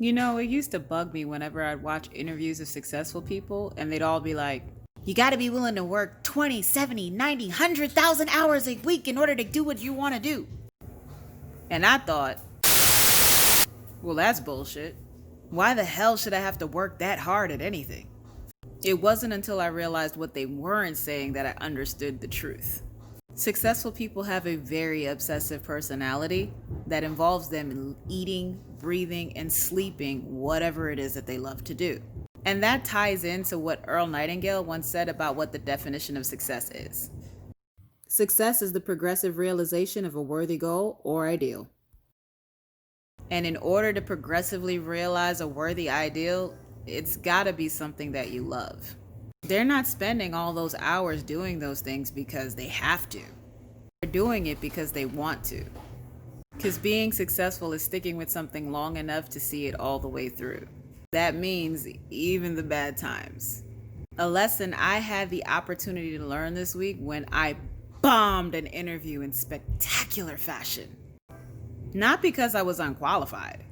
You know, it used to bug me whenever I'd watch interviews of successful people and they'd all be like, you gotta be willing to work 20, 70, 90, 100,000 hours a week in order to do what you wanna do. And I thought, well, that's bullshit. Why the hell should I have to work that hard at anything? It wasn't until I realized what they weren't saying that I understood the truth. Successful people have a very obsessive personality that involves them eating, breathing, and sleeping whatever it is that they love to do. And that ties into what Earl Nightingale once said about what the definition of success is. Success is the progressive realization of a worthy goal or ideal. And in order to progressively realize a worthy ideal, it's gotta be something that you love. They're not spending all those hours doing those things because they have to. They're doing it because they want to. Because being successful is sticking with something long enough to see it all the way through. That means even the bad times. A lesson I had the opportunity to learn this week when I bombed an interview in spectacular fashion. Not because I was unqualified,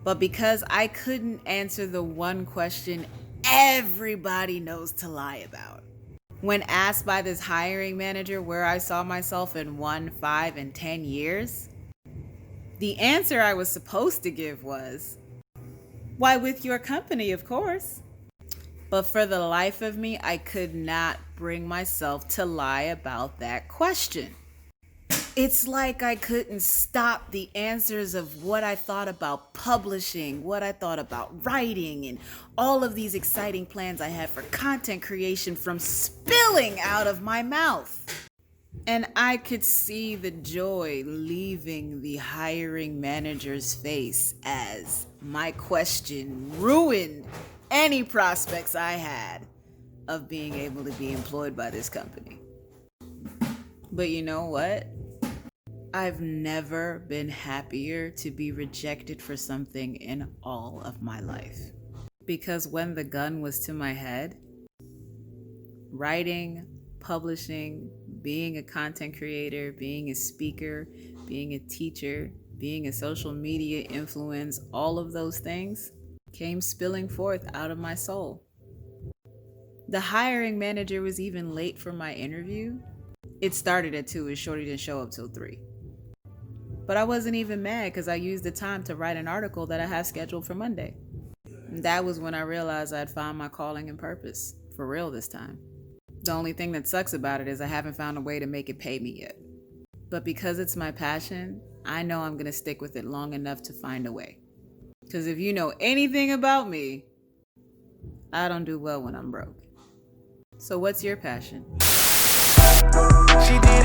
but because I couldn't answer the one question everybody knows to lie about. When asked by this hiring manager where I saw myself in 1, 5, and 10 years, the answer I was supposed to give was, why, with your company, of course. But for the life of me, I could not bring myself to lie about that question. It's like I couldn't stop the answers of what I thought about publishing, what I thought about writing, and all of these exciting plans I had for content creation from spilling out of my mouth. And I could see the joy leaving the hiring manager's face as my question ruined any prospects I had of being able to be employed by this company. But you know what? I've never been happier to be rejected for something in all of my life. Because when the gun was to my head, writing, publishing, being a content creator, being a speaker, being a teacher, being a social media influence, all of those things came spilling forth out of my soul. The hiring manager was even late for my interview. It started at 2 and Shorty didn't show up till 3. But I wasn't even mad because I used the time to write an article that I have scheduled for Monday. And that was when I realized I'd found my calling and purpose, for real this time. The only thing that sucks about it is I haven't found a way to make it pay me yet. But because it's my passion, I know I'm going to stick with it long enough to find a way. Because if you know anything about me, I don't do well when I'm broke. So what's your passion? She did